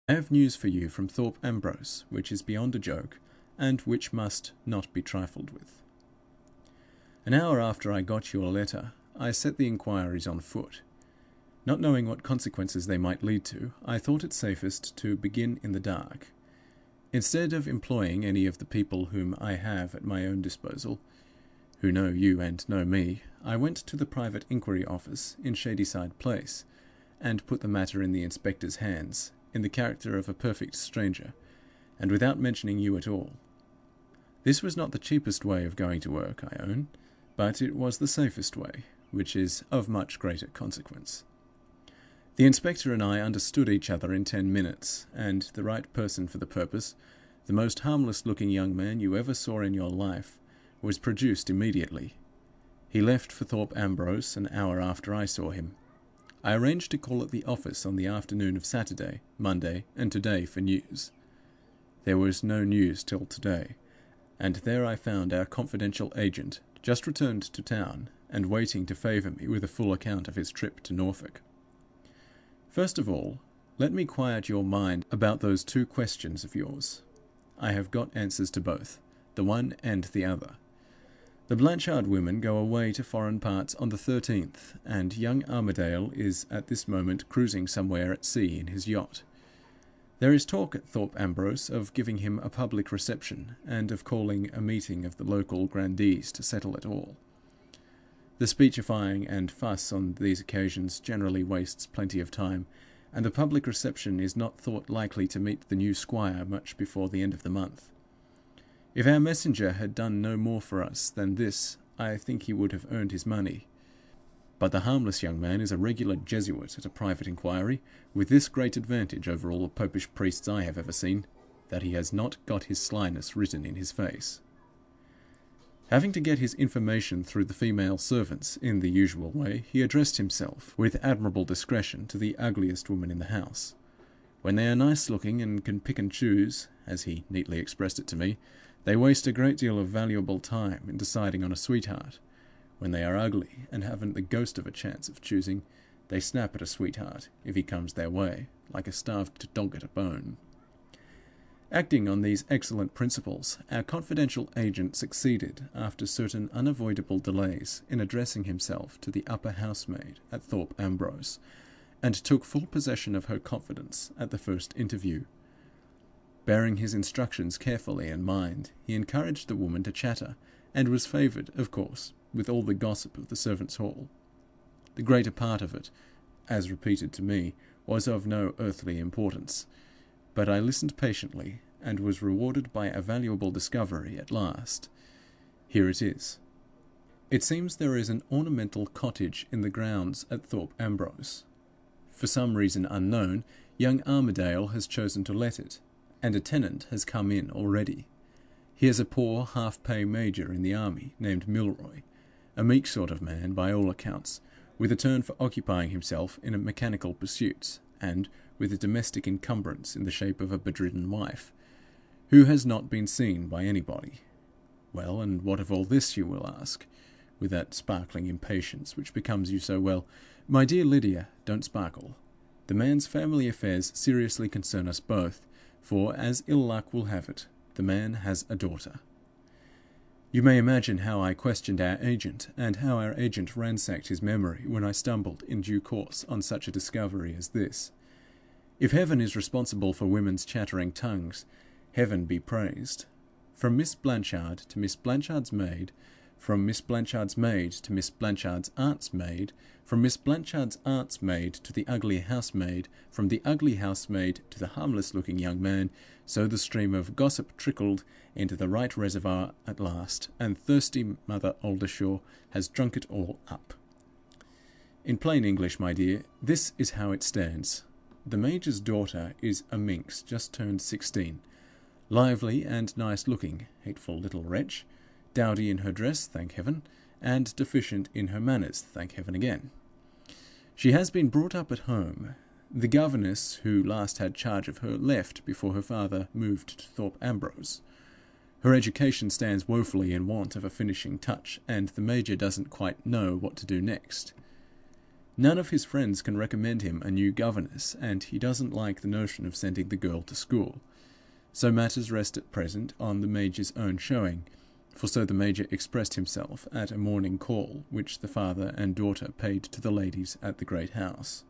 I have news for you from Thorpe Ambrose, which is beyond a joke, and which must not be trifled with. An hour after I got your letter, I set the inquiries on foot. Not knowing what consequences they might lead to, I thought it safest to begin in the dark. Instead of employing any of the people whom I have at my own disposal, who know you and know me, I went to the private inquiry office in Shadyside Place, and put the matter in the inspector's hands, in the character of a perfect stranger, and without mentioning you at all. This was not the cheapest way of going to work, I own, but it was the safest way, which is of much greater consequence. The inspector and I understood each other in 10 minutes, and the right person for the purpose, the most harmless-looking young man you ever saw in your life, was produced immediately. He left for Thorpe Ambrose an hour after I saw him. I arranged to call at the office on the afternoon of Saturday, Monday, and today for news. There was no news till today, and there I found our confidential agent, just returned to town, and waiting to favour me with a full account of his trip to Norfolk. First of all, let me quiet your mind about those 2 questions of yours. I have got answers to both, the one and the other. The Blanchard women go away to foreign parts on the 13th, and young Armadale is at this moment cruising somewhere at sea in his yacht. There is talk at Thorpe Ambrose of giving him a public reception, and of calling a meeting of the local grandees to settle it all. The speechifying and fuss on these occasions generally wastes plenty of time, and the public reception is not thought likely to meet the new squire much before the end of the month. If our messenger had done no more for us than this, I think he would have earned his money. But the harmless young man is a regular Jesuit at a private inquiry, with this great advantage over all the popish priests I have ever seen, that he has not got his slyness written in his face. Having to get his information through the female servants in the usual way, he addressed himself with admirable discretion to the ugliest woman in the house. When they are nice-looking and can pick and choose, as he neatly expressed it to me, they waste a great deal of valuable time in deciding on a sweetheart. When they are ugly and haven't the ghost of a chance of choosing, they snap at a sweetheart, if he comes their way, like a starved dog at a bone. Acting on these excellent principles, our confidential agent succeeded, after certain unavoidable delays, in addressing himself to the upper housemaid at Thorpe Ambrose, and took full possession of her confidence at the first interview. Bearing his instructions carefully in mind, he encouraged the woman to chatter, and was favoured, of course, with all the gossip of the servants' hall. The greater part of it, as repeated to me, was of no earthly importance, but I listened patiently, and was rewarded by a valuable discovery at last. Here it is. It seems there is an ornamental cottage in the grounds at Thorpe Ambrose. For some reason unknown, young Armadale has chosen to let it, and a tenant has come in already. He is a poor half-pay major in the army, named Milroy, a meek sort of man by all accounts, with a turn for occupying himself in mechanical pursuits, and with a domestic encumbrance in the shape of a bedridden wife, who has not been seen by anybody. Well, and what of all this, you will ask, with that sparkling impatience which becomes you so well. My dear Lydia, don't sparkle. The man's family affairs seriously concern us both, for, as ill luck will have it, the man has a daughter. You may imagine how I questioned our agent, and how our agent ransacked his memory when I stumbled in due course on such a discovery as this. If heaven is responsible for women's chattering tongues, heaven be praised. From Miss Blanchard to Miss Blanchard's maid, from Miss Blanchard's maid to Miss Blanchard's aunt's maid, from Miss Blanchard's aunt's maid to the ugly housemaid, from the ugly housemaid to the harmless-looking young man, so the stream of gossip trickled into the right reservoir at last, and thirsty Mother Oldershaw has drunk it all up. In plain English, my dear, this is how it stands. The Major's daughter is a minx just turned 16, lively and nice-looking, hateful little wretch, dowdy in her dress, thank heaven, and deficient in her manners, thank heaven again. She has been brought up at home. The governess who last had charge of her left before her father moved to Thorpe Ambrose. Her education stands woefully in want of a finishing touch, and the Major doesn't quite know what to do next. None of his friends can recommend him a new governess, and he doesn't like the notion of sending the girl to school. So matters rest at present on the Major's own showing, for so the Major expressed himself at a morning call which the father and daughter paid to the ladies at the great house.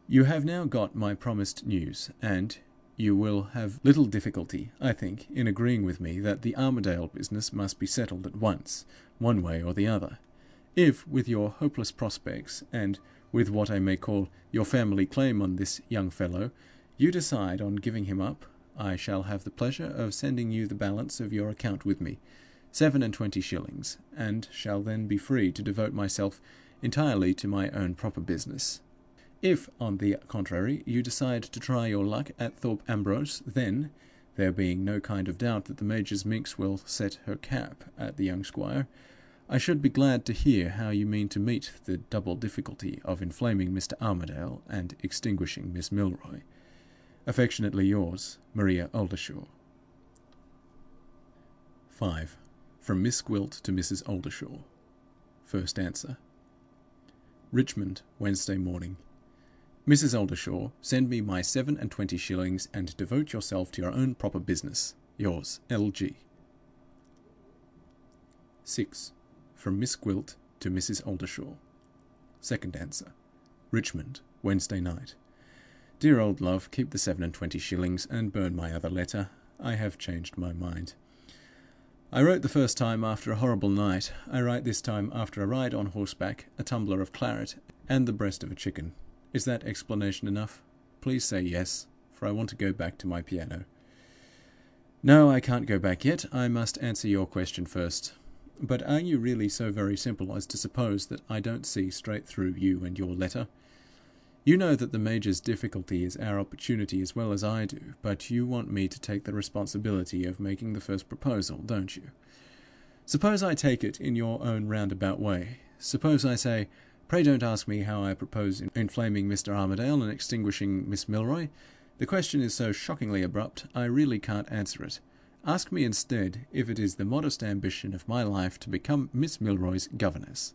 You have now got my promised news, and you will have little difficulty, I think, in agreeing with me that the Armadale business must be settled at once, one way or the other. If, with your hopeless prospects, and with what I may call your family claim on this young fellow, you decide on giving him up, I shall have the pleasure of sending you the balance of your account with me, 27 shillings, and shall then be free to devote myself entirely to my own proper business. If, on the contrary, you decide to try your luck at Thorpe Ambrose, then, there being no kind of doubt that the Major's minx will set her cap at the young squire, I should be glad to hear how you mean to meet the double difficulty of inflaming Mr. Armadale and extinguishing Miss Milroy. Affectionately yours, Maria Oldershaw. 5. From Miss Gwilt to Mrs. Oldershaw. First answer. Richmond, Wednesday morning. Mrs. Oldershaw, send me my 27 shillings, and devote yourself to your own proper business. Yours, L.G. 6. From Miss Gwilt to Mrs. Oldershaw. Second answer. Richmond, Wednesday night. Dear old love, keep the 27 shillings, and burn my other letter. I have changed my mind. I wrote the first time after a horrible night. I write this time after a ride on horseback, a tumbler of claret, and the breast of a chicken. Is that explanation enough? Please say yes, for I want to go back to my piano. No, I can't go back yet. I must answer your question first. But are you really so very simple as to suppose that I don't see straight through you and your letter? You know that the Major's difficulty is our opportunity as well as I do, but you want me to take the responsibility of making the first proposal, don't you? Suppose I take it in your own roundabout way. Suppose I say, pray don't ask me how I propose inflaming Mr. Armadale and extinguishing Miss Milroy. The question is so shockingly abrupt, I really can't answer it. Ask me instead if it is the modest ambition of my life to become Miss Milroy's governess.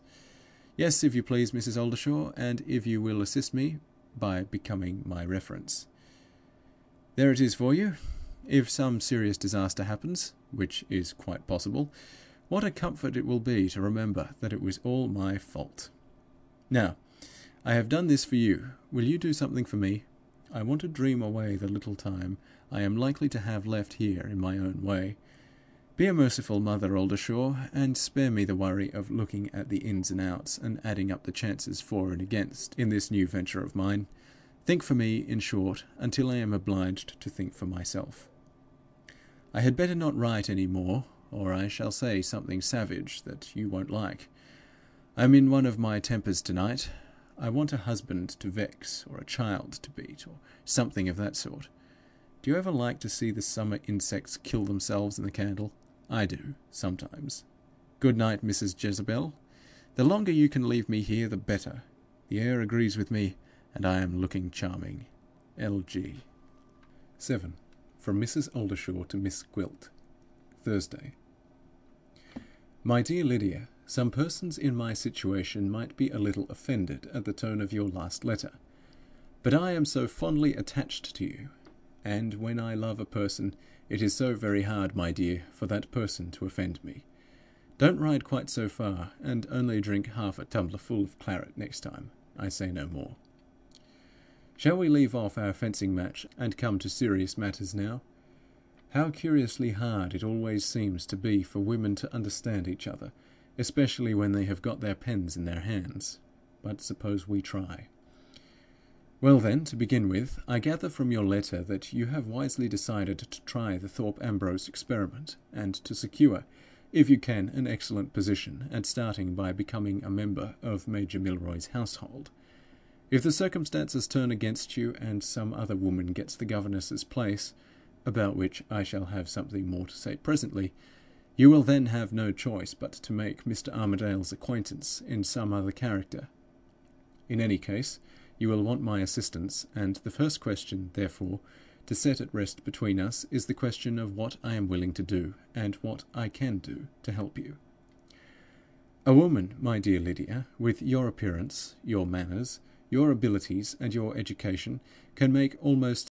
Yes, if you please, Mrs. Oldershaw, and if you will assist me by becoming my reference. There it is for you. If some serious disaster happens, which is quite possible, what a comfort it will be to remember that it was all my fault. Now, I have done this for you. Will you do something for me? I want to dream away the little time I am likely to have left here in my own way. Be a merciful mother, Oldershaw, and spare me the worry of looking at the ins and outs and adding up the chances for and against in this new venture of mine. Think for me, in short, until I am obliged to think for myself. I had better not write any more, or I shall say something savage that you won't like. I am in one of my tempers tonight. I want a husband to vex, or a child to beat, or something of that sort. Do you ever like to see the summer insects kill themselves in the candle? I do, sometimes. Good night, Mrs. Jezebel. The longer you can leave me here, the better. The air agrees with me, and I am looking charming. L.G. 7. From Mrs. Oldershaw to Miss Gwilt. Thursday. My dear Lydia, some persons in my situation might be a little offended at the tone of your last letter. But I am so fondly attached to you, and when I love a person, it is so very hard, my dear, for that person to offend me. Don't ride quite so far, and only drink half a tumbler full of claret next time. I say no more. Shall we leave off our fencing match, and come to serious matters now? How curiously hard it always seems to be for women to understand each other, especially when they have got their pens in their hands. But suppose we try. Well then, to begin with, I gather from your letter that you have wisely decided to try the Thorpe Ambrose experiment, and to secure, if you can, an excellent position, at starting by becoming a member of Major Milroy's household. If the circumstances turn against you, and some other woman gets the governess's place, about which I shall have something more to say presently, you will then have no choice but to make Mr. Armadale's acquaintance in some other character. In any case, you will want my assistance, and the first question, therefore, to set at rest between us is the question of what I am willing to do, and what I can do to help you. A woman, my dear Lydia, with your appearance, your manners, your abilities, and your education, can make almost